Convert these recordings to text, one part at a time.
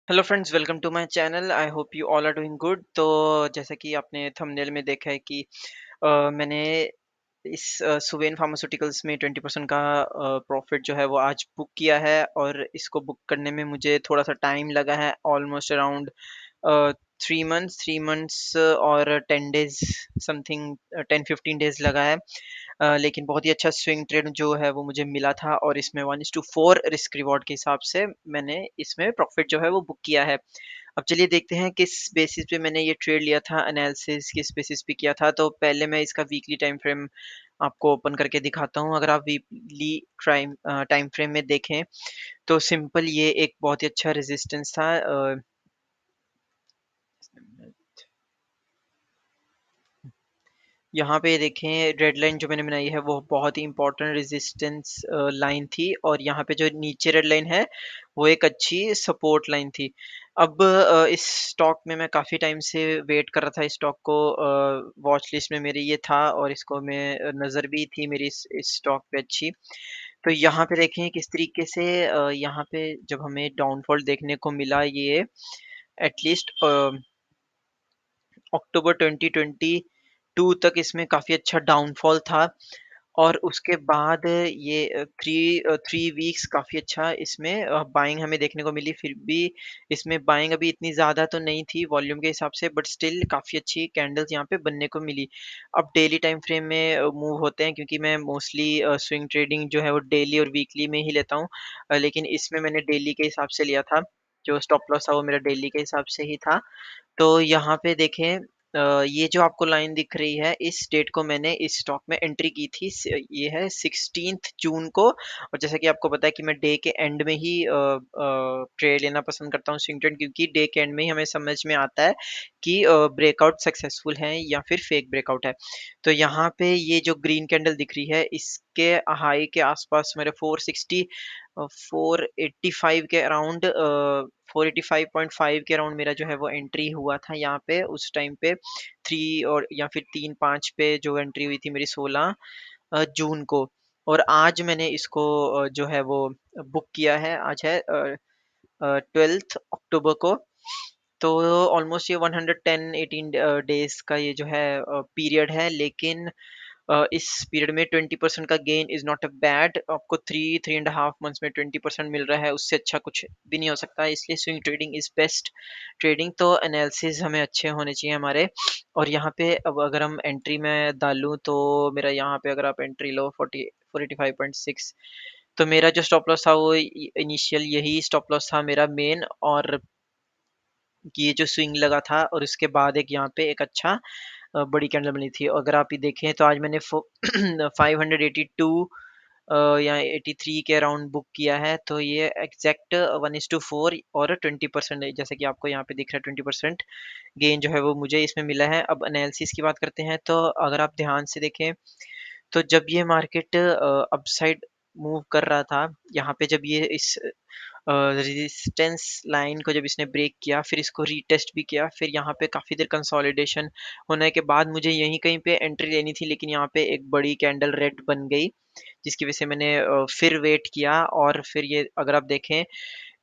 Hello friends, welcome to my channel. I hope you all are doing good. तो जैसा कि आपने thumbnail में देखा है कि मैंने इस सुवेन फार्मास्यूटिकल्स में 20% का प्रॉफिट जो है वो आज बुक किया है, और इसको बुक करने में मुझे थोड़ा सा टाइम लगा है, ऑलमोस्ट अराउंड 3 मंथ्स और 10 डेज समथिंग, 10-15 डेज लगा है। लेकिन बहुत ही अच्छा स्विंग ट्रेड जो है वो मुझे मिला था, और इसमें 1:4 रिस्क रिवॉर्ड के हिसाब से मैंने इसमें प्रॉफिट जो है वो बुक किया है। अब चलिए देखते हैं किस बेसिस पे मैंने ये ट्रेड लिया था, एनालिसिस किस बेसिस पे किया था। तो पहले मैं इसका वीकली टाइम फ्रेम आपको ओपन करके दिखाता हूँ। अगर आप वीकली टाइम फ्रेम में देखें तो सिंपल ये एक बहुत ही अच्छा रेजिस्टेंस था। यहाँ पे देखें, रेड लाइन जो मैंने बनाई है वो बहुत ही इंपॉर्टेंट रेजिस्टेंस लाइन थी, और यहाँ पे जो नीचे रेड लाइन है वो एक अच्छी सपोर्ट लाइन थी। अब इस स्टॉक में मैं काफ़ी टाइम से वेट कर रहा था, इस स्टॉक को वॉच लिस्ट में मेरी ये था, और इसको मैं नज़र भी थी मेरी इस स्टॉक पे अच्छी। तो यहाँ पे देखें किस तरीके से यहाँ पे जब हमें डाउनफॉल देखने को मिला, ये एटलीस्ट अक्टूबर 2022 तक इसमें काफ़ी अच्छा डाउनफॉल था, और उसके बाद ये 3 वीक्स काफ़ी अच्छा इसमें बाइंग हमें देखने को मिली। फिर भी इसमें बाइंग अभी इतनी ज़्यादा तो नहीं थी वॉल्यूम के हिसाब से, बट स्टिल काफ़ी अच्छी कैंडल्स यहाँ पे बनने को मिली। अब डेली टाइम फ्रेम में मूव होते हैं, क्योंकि मैं मोस्टली स्विंग ट्रेडिंग जो है वो डेली और वीकली में ही लेता हूँ। लेकिन इसमें मैंने डेली के हिसाब से लिया था, जो स्टॉप लॉस था वो मेरा डेली के हिसाब से ही था। तो यहाँ पे देखें, ये जो आपको लाइन दिख रही है, इस डेट को मैंने इस स्टॉक में एंट्री की थी। ये है 16th जून को, और जैसा कि आपको पता है कि मैं डे के एंड में ही ट्रेड लेना पसंद करता हूँ, स्विंग ट्रेड, क्योंकि डे के एंड में ही हमें समझ में आता है कि ब्रेकआउट सक्सेसफुल है या फिर फेक ब्रेकआउट है। तो यहाँ पे ये जो ग्रीन कैंडल दिख रही है, इसके हाई के आसपास मेरे 485 के अराउंड, 485.5 के अराउंड मेरा जो है वो एंट्री हुआ था यहाँ पे उस टाइम पे। 3 और या फिर 3-5 पे जो एंट्री हुई थी मेरी 16 जून को, और आज मैंने इसको जो है वो बुक किया है। आज है 12th अक्टूबर को। तो ऑलमोस्ट ये 110-18 डेज का ये जो है पीरियड है, लेकिन इस पीरियड में 20% का gain is not a bad. आपको 3-3.5 मंथ्स में 20% मिल रहा है, उससे अच्छा कुछ भी नहीं हो सकता है, इसलिए swing trading is best trading. तो एनालिसिस हमें अच्छे होने चाहिए हमारे। और यहाँ पे अब अगर हम एंट्री में डालूँ, तो मेरा यहाँ पे अगर आप एंट्री लो 485.6, तो मेरा जो स्टॉप लॉस था वो इनिशियल यही स्टॉप लॉस था मेरा मेन, और ये जो स्विंग लगा था, और उसके बाद एक यहाँ पे एक अच्छा बड़ी कैंडल बनी थी। अगर आप ये देखें तो आज मैंने 582 या 83 के अराउंड बुक किया है। तो ये एग्जैक्ट 1:4 और 20% है, जैसे कि आपको यहाँ पे दिख रहा है 20% गेन जो है वो मुझे इसमें मिला है। अब एनालिसिस की बात करते हैं, तो अगर आप ध्यान से देखें, तो जब ये मार्केट अपसाइड मूव कर रहा था, यहाँ पे जब ये इस रेजिस्टेंस लाइन को जब इसने ब्रेक किया, फिर इसको रीटेस्ट भी किया, फिर यहाँ पे काफ़ी देर कंसोलिडेशन होने के बाद मुझे यहीं कहीं पे एंट्री लेनी थी, लेकिन यहाँ पे एक बड़ी कैंडल रेड बन गई, जिसकी वजह से मैंने फिर वेट किया, और फिर ये अगर आप देखें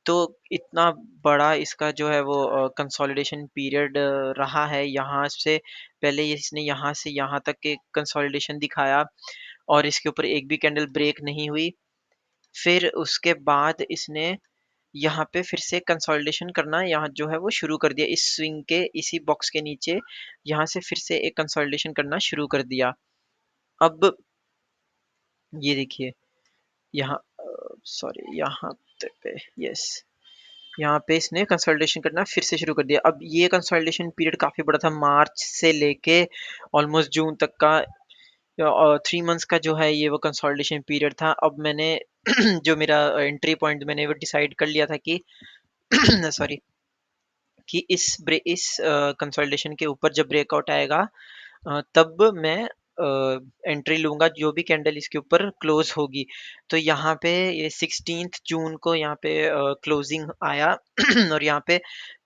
तो इतना बड़ा इसका जो है वो कंसोलिडेशन पीरियड रहा है। यहाँ से पहले इसने यहाँ से यहाँ तक के कंसोलिडेशन दिखाया, और इसके ऊपर एक भी कैंडल ब्रेक नहीं हुई। फिर उसके बाद इसने यहाँ पे फिर से कंसोलिडेशन करना यहाँ जो है वो शुरू कर दिया, इस स्विंग के इसी बॉक्स के नीचे यहाँ से फिर से एक कंसोलिडेशन करना शुरू कर दिया। अब ये देखिए, यहाँ सॉरी, यहाँ पे यस, यहाँ पे इसने कंसोलिडेशन करना फिर से शुरू कर दिया। अब ये कंसोलिडेशन पीरियड काफ़ी बड़ा था, मार्च से लेके ऑलमोस्ट जून तक का। 3 मंथ्स का जो है ये वो कंसोलिडेशन पीरियड था। अब मैंने जो मेरा एंट्री पॉइंट मैंने वो डिसाइड कर लिया था कि सॉरी, कि इस कंसोलिडेशन के ऊपर जब ब्रेकआउट आएगा, तब मैं एंट्री लूँगा, जो भी कैंडल इसके ऊपर क्लोज़ होगी। तो यहाँ पे ये 16th जून को यहाँ पे क्लोजिंग आया और यहाँ पे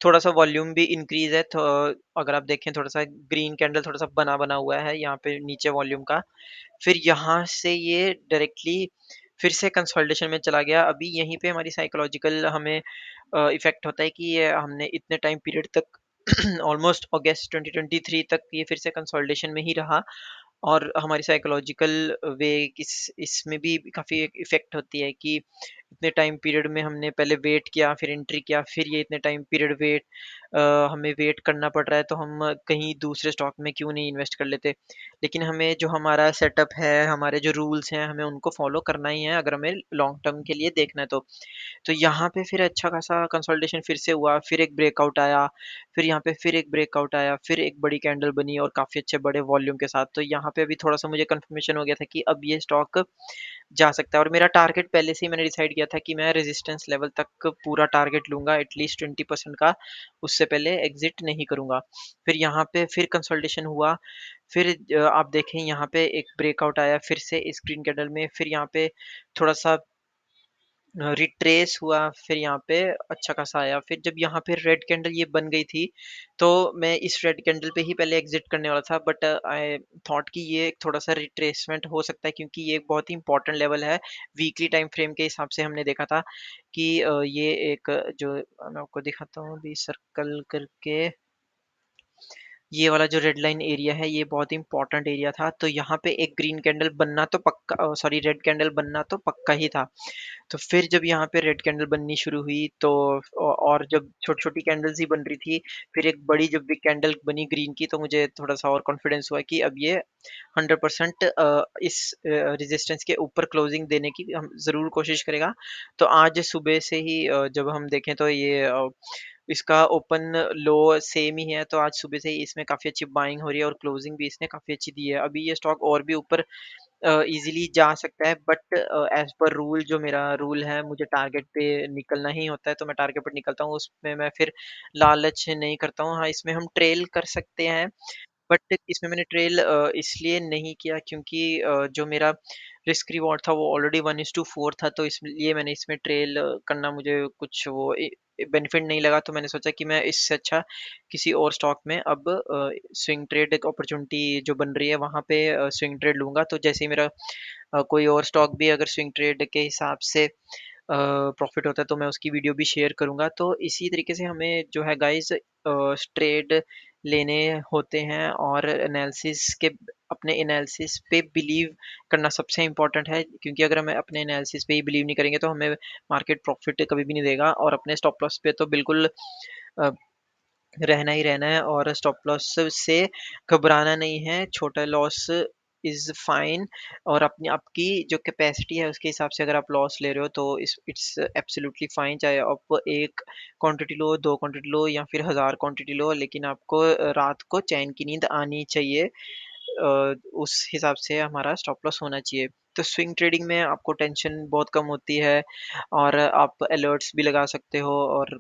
थोड़ा-सा वॉल्यूम भी इंक्रीज़ है। तो अगर आप देखें, थोड़ा-सा ग्रीन कैंडल थोड़ा-सा बना-बना हुआ है यहाँ पे नीचे वॉल्यूम का। फिर यहाँ से ये डायरेक्टली फिर से कंसोलिडेशन में चला गया। अभी यहीं पे हमारी साइकोलॉजिकल हमें इफ़ेक्ट होता है कि ये हमने इतने टाइम पीरियड तक ऑलमोस्ट अगस्त 2023 तक ये फिर से कंसोलिडेशन में ही रहा और हमारी साइकोलॉजिकल वे इसमें भी काफ़ी इफ़ेक्ट होती है कि इतने टाइम पीरियड में हमने पहले वेट किया, फिर एंट्री किया, फिर ये इतने टाइम पीरियड हमें वेट करना पड़ रहा है, तो हम कहीं दूसरे स्टॉक में क्यों नहीं इन्वेस्ट कर लेते? लेकिन हमें जो हमारा सेटअप है, हमारे जो रूल्स हैं, हमें उनको फ़ॉलो करना ही है अगर हमें लॉन्ग टर्म के लिए देखना है तो। तो यहाँ पे फिर अच्छा खासा कंसोलिडेशन फिर से हुआ, फिर एक ब्रेकआउट आया, फिर यहाँ पे फिर एक ब्रेकआउट आया, फिर एक बड़ी कैंडल बनी और काफ़ी अच्छे बड़े वॉल्यूम के साथ। तो यहाँ पे अभी थोड़ा-सा मुझे कन्फर्मेशन हो गया था कि अब ये स्टॉक जा सकता है और मेरा टारगेट पहले से ही मैंने डिसाइड किया था कि मैं रेजिस्टेंस लेवल तक पूरा टारगेट लूँगा एटलीस्ट 20% का, उससे पहले एग्ज़िट नहीं करूँगा। फिर यहाँ पे फिर कंसोलिडेशन हुआ, फिर आप देखें यहाँ पे एक ब्रेकआउट आया फिर से इस ग्रीन कैंडल में, फिर यहाँ पे थोड़ा-सा रिट्रेस हुआ, फिर यहाँ पे अच्छा खासा आया। फिर जब यहाँ पे रेड कैंडल ये बन गई थी, तो मैं इस रेड कैंडल पे ही पहले एग्ज़िट करने वाला था बट आई थॉट कि ये एक थोड़ा-सा रिट्रेसमेंट हो सकता है क्योंकि ये एक बहुत ही इम्पोर्टेंट लेवल है। वीकली टाइम फ्रेम के हिसाब से हमने देखा था कि ये एक जो मैं आपको दिखाता हूँ अभी सर्कल करके ये वाला जो रेड लाइन एरिया है, ये बहुत ही इम्पोर्टेंट एरिया था। तो यहाँ पे एक ग्रीन कैंडल बनना तो पक्का सॉरी रेड कैंडल बनना तो पक्का ही था। तो फिर जब यहाँ पे रेड कैंडल बननी शुरू हुई तो और जब छोटी-छोटी कैंडल्स ही बन रही थी, फिर एक बड़ी जब बिग कैंडल बनी ग्रीन की तो मुझे थोड़ा-सा और कॉन्फिडेंस हुआ कि अब ये 100% इस रेजिस्टेंस के ऊपर क्लोजिंग देने की हम ज़रूर कोशिश करेगा। तो आज सुबह से ही जब हम देखें तो ये इसका ओपन लो सेम ही है, तो आज सुबह से ही इसमें काफ़ी अच्छी बाइंग हो रही है और क्लोजिंग भी इसने काफ़ी अच्छी दी है। अभी ये स्टॉक और भी ऊपर ईज़िली जा सकता है बट एज़ पर रूल जो मेरा रूल है मुझे टारगेट पे निकलना ही होता है, तो मैं टारगेट पे निकलता हूँ, उसमें मैं फिर लालच नहीं करता हूँ। हाँ, इसमें हम ट्रेल कर सकते हैं बट इसमें मैंने ट्रेल इसलिए नहीं किया क्योंकि जो मेरा रिस्क रिवॉर्ड था वो ऑलरेडी 1:4 था, तो इसलिए मैंने इसमें ट्रेल करना मुझे कुछ वो बेनिफिट नहीं लगा, तो मैंने सोचा कि मैं इससे अच्छा किसी और स्टॉक में अब स्विंग ट्रेड एक अपॉर्चुनिटी जो बन रही है वहाँ पे स्विंग ट्रेड लूँगा। तो जैसे ही मेरा कोई और स्टॉक भी अगर स्विंग ट्रेड के हिसाब से प्रॉफ़िट होता है तो मैं उसकी वीडियो भी शेयर करूँगा। तो इसी तरीके से हमें जो है गाइज़ ट्रेड लेने होते हैं और एनालिसिस के अपने एनालिसिस पे बिलीव करना सबसे इम्पोर्टेंट है क्योंकि अगर हम अपने एनालिसिस पे ही बिलीव नहीं करेंगे तो हमें मार्केट प्रॉफ़िट कभी भी नहीं देगा और अपने स्टॉप लॉस पे तो बिल्कुल अ, रहना ही रहना है और स्टॉप लॉस से घबराना नहीं है, छोटा लॉस इज़ फाइन और अपनी आपकी जो कैपेसिटी है उसके हिसाब से अगर आप लॉस ले रहे हो तो इट्स एब्सोल्युटली फाइन चाहे आप 1 क्वांटिटी लो, 2 क्वांटिटी लो या फिर 1000 क्वांटिटी लो लेकिन आपको रात को चैन की नींद आनी चाहिए। उस हिसाब से हमारा स्टॉप लॉस होना चाहिए। तो स्विंग ट्रेडिंग में आपको टेंशन बहुत कम होती है और आप अलर्ट्स भी लगा सकते हो और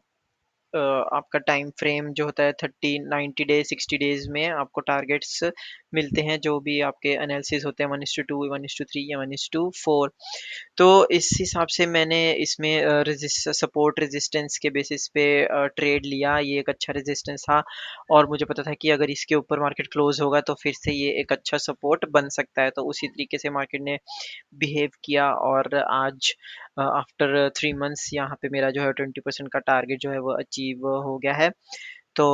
आपका टाइम फ्रेम जो होता है 30, 90 डेज़, 60 डेज़ में आपको टारगेट्स मिलते हैं, जो भी आपके एनालिसिस होते हैं 1:2, 1:3 या 1:4। तो इस हिसाब से मैंने इसमें सपोर्ट रेजिस्टेंस के बेसिस पे ट्रेड लिया। ये एक अच्छा रेजिस्टेंस था और मुझे पता था कि अगर इसके ऊपर मार्केट क्लोज़ होगा तो फिर से ये एक अच्छा सपोर्ट बन सकता है। तो उसी तरीके से मार्केट ने बिहेव किया और आज आफ्टर 3 मंथ्स यहाँ पे मेरा जो है 20% का टारगेट जो है वो अचीव हो गया है। तो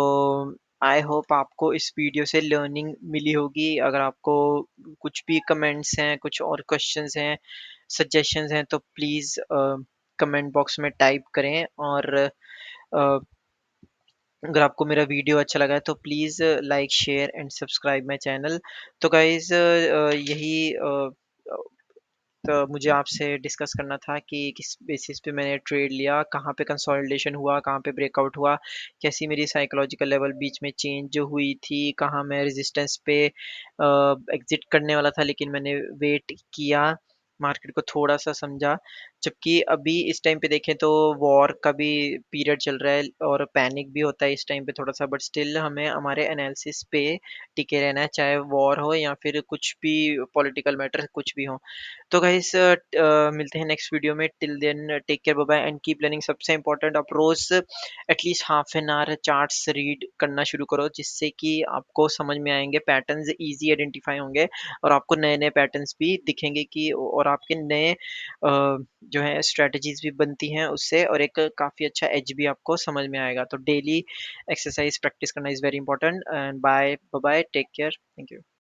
आई होप आपको इस वीडियो से लर्निंग मिली होगी। अगर आपको कुछ भी कमेंट्स हैं, कुछ और क्वेश्चंस हैं, सजेशंस हैं तो प्लीज़ कमेंट बॉक्स में टाइप करें और अगर आपको मेरा वीडियो अच्छा लगा है तो please like, share and subscribe my channel. तो गाइज़ यही तो मुझे आपसे डिस्कस करना था कि किस बेसिस पे मैंने ट्रेड लिया, कहाँ पे कंसोलिडेशन हुआ, कहाँ पे ब्रेकआउट हुआ, कैसी मेरी साइकोलॉजिकल लेवल बीच में चेंज हुई थी, कहाँ मैं रेजिस्टेंस पे एग्ज़िट करने वाला था लेकिन मैंने वेट किया, मार्केट को थोड़ा-सा समझा। जबकि अभी इस टाइम पे देखें तो वॉर का भी पीरियड चल रहा है और पैनिक भी होता है इस टाइम पे थोड़ा-सा बट स्टिल हमें हमारे एनालिसिस पे टिके रहना है, चाहे वॉर हो या फिर कुछ भी पॉलिटिकल मैटर कुछ भी हो। तो गाइस मिलते हैं नेक्स्ट वीडियो में till then take care bye bye and keep learning सबसे इम्पोर्टेंट आप रोज at least half an hour charts read करना शुरू करो जिससे कि आपको समझ में आएंगे पैटर्न्स इजी आइडेंटिफाई होंगे और आपको नए नए पैटर्न्स भी दिखेंगे कि और और आपके नए जो है स्ट्रैटेजीज़ भी बनती हैं उससे और एक काफ़ी अच्छा एज भी आपको समझ में आएगा। तो डेली एक्सरसाइज़ प्रैक्टिस करना is very important and bye, bye bye, take care, thank you.